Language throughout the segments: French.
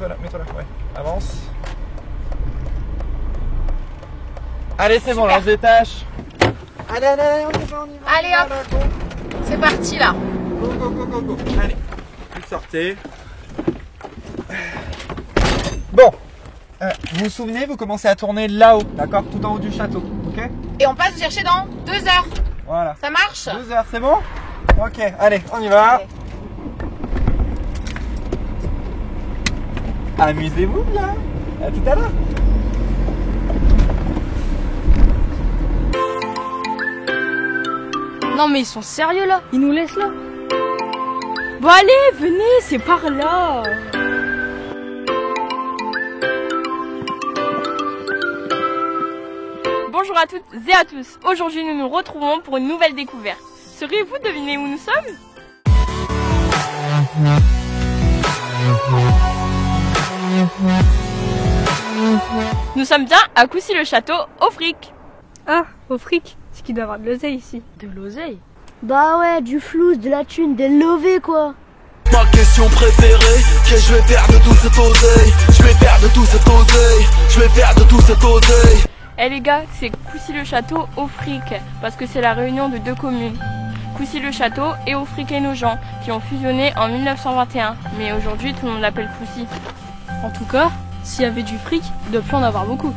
mets-toi là, ouais. Avance. Allez, c'est bon, lance des tâches. Allez, on y va. Allez, hop. C'est parti, là. Go. Allez, vous sortez. Bon, vous vous souvenez, vous commencez à tourner là-haut, d'accord? Tout en haut du château, ok? Et on passe vous chercher dans 2 heures. Voilà. Ça marche? 2 heures, c'est bon? Ok, allez, on y va. Allez. Amusez-vous bien. À tout à l'heure. Non mais ils sont sérieux là, ils nous laissent là. Bon allez, venez, c'est par là. Bonjour à toutes et à tous, aujourd'hui nous nous retrouvons pour une nouvelle découverte. Sauriez-vous deviner où nous sommes? Nous sommes bien à Coucy-le-Château, au fric. Ah, au fric, c'est qu'il doit y avoir de l'oseille ici. De l'oseille? Bah ouais, du flouze, de la thune, des lovés quoi. Ma question préférée, qu'est-ce que je vais faire de tout cet oseille? Je vais faire de tout cet oseille, je vais faire de tout cet oseille. Eh les gars, c'est Coucy-le-Château au fric, parce que c'est la réunion de deux communes. Coucy-le-Château et Auffric-et-Nogent, qui ont fusionné en 1921, mais aujourd'hui tout le monde l'appelle Coucy. En tout cas, s'il y avait du fric, il doit plus en avoir beaucoup.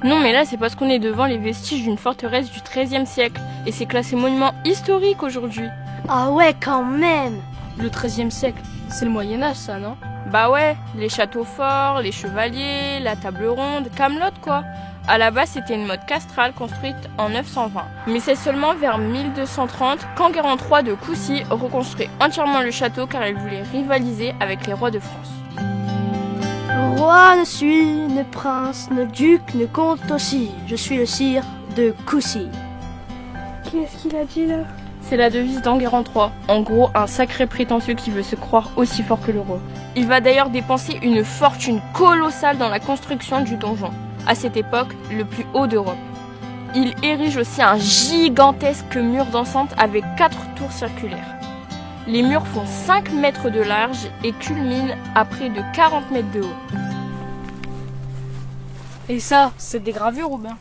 Non mais là c'est parce qu'on est devant les vestiges d'une forteresse du XIIIe siècle, et c'est classé monument historique aujourd'hui. Ah ouais, quand même. Le XIIIe siècle, c'est le Moyen-Âge ça, non? Bah ouais, les châteaux forts, les chevaliers, la table ronde, Camelot quoi. À la base, c'était une mode castrale construite en 920. Mais c'est seulement vers 1230 qu'Enguerrand III de Coucy reconstruit entièrement le château car il voulait rivaliser avec les rois de France. Roi ne suis, ne prince, ne duc, ne comte aussi. Je suis le sire de Coucy. Qu'est-ce qu'il a dit là? C'est la devise d'Enguerrand III. En gros, un sacré prétentieux qui veut se croire aussi fort que le roi. Il va d'ailleurs dépenser une fortune colossale dans la construction du donjon. À cette époque, le plus haut d'Europe. Il érige aussi un gigantesque mur d'enceinte avec 4 tours circulaires. Les murs font 5 mètres de large et culminent à près de 40 mètres de haut. Et ça, c'est des gravures ou bien?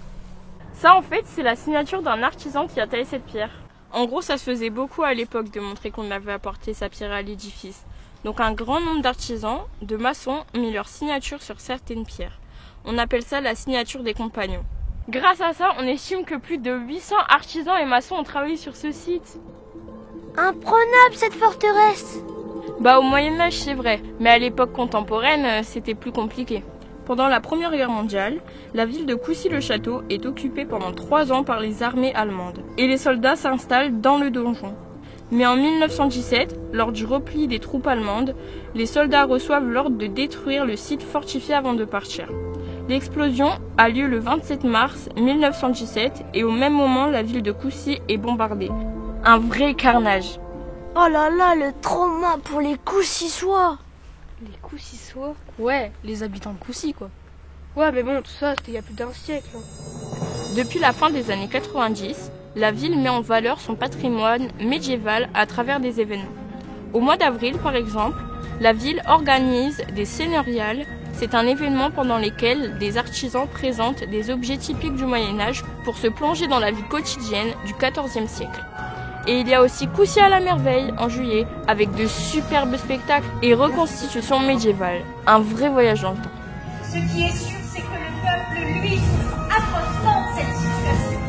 Ça en fait, c'est la signature d'un artisan qui a taillé cette pierre. En gros, ça se faisait beaucoup à l'époque de montrer qu'on avait apporté sa pierre à l'édifice. Donc un grand nombre d'artisans, de maçons, ont mis leur signature sur certaines pierres. On appelle ça la signature des compagnons. Grâce à ça, on estime que plus de 800 artisans et maçons ont travaillé sur ce site. Imprenable cette forteresse. Bah au Moyen-Âge c'est vrai, mais à l'époque contemporaine c'était plus compliqué. Pendant la Première Guerre mondiale, la ville de Coucy-le-Château est occupée pendant 3 ans par les armées allemandes et les soldats s'installent dans le donjon. Mais en 1917, lors du repli des troupes allemandes, les soldats reçoivent l'ordre de détruire le site fortifié avant de partir. L'explosion a lieu le 27 mars 1917 et au même moment la ville de Coucy est bombardée. Un vrai carnage. Oh là là, le trauma pour les Coucysois. Les Coucysois? Ouais, les habitants de Coucy quoi. Ouais, mais bon, tout ça, c'était il y a plus d'un siècle. Depuis la fin des années 90, la ville met en valeur son patrimoine médiéval à travers des événements. Au mois d'avril, par exemple, la ville organise des seigneuriales. C'est un événement pendant lequel des artisans présentent des objets typiques du Moyen-Âge pour se plonger dans la vie quotidienne du XIVe siècle. Et il y a aussi Coucy à la merveille en juillet, avec de superbes spectacles et reconstitutions médiévales. Un vrai voyage dans le temps. Ce qui est sûr, c'est que le peuple, lui, souffre atrocement de cette situation.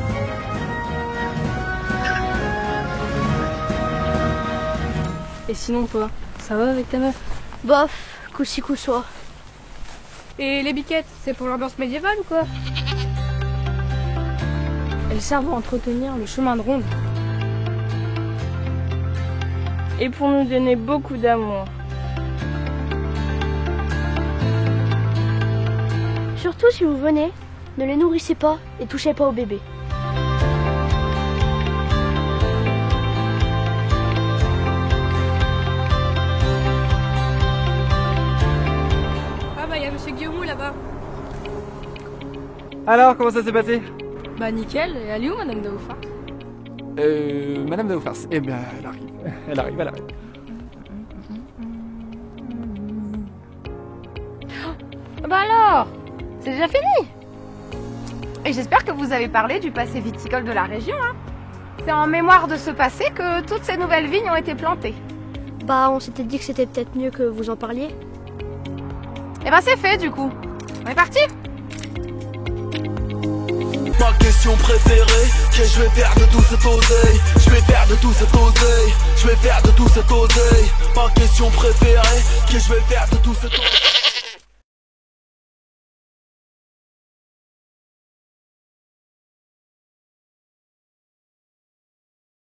Et sinon toi, ça va avec ta meuf? Bof, Coucy-Coussois. Et les biquettes, c'est pour l'ambiance médiévale ou quoi? Elles servent à entretenir le chemin de ronde. Et pour nous donner beaucoup d'amour. Surtout si vous venez, ne les nourrissez pas et touchez pas au bébé. Ah bah il y a monsieur Guillaume là-bas. Alors, comment ça s'est passé? Bah nickel, et elle est où madame Daoufar? Madame Daoufars, eh bien, elle arrive. Bah alors, c'est déjà fini. Et j'espère que vous avez parlé du passé viticole de la région. Hein. C'est en mémoire de ce passé que toutes ces nouvelles vignes ont été plantées. Bah, on s'était dit que c'était peut-être mieux que vous en parliez. Et ben c'est fait du coup. On est parti. Ma question préférée, qu'est-ce que je vais faire de tout cet oseille? Je vais faire de tout cet oseille. Je vais faire de tout cet oseille. Ma question préférée, qu'est-ce que je vais faire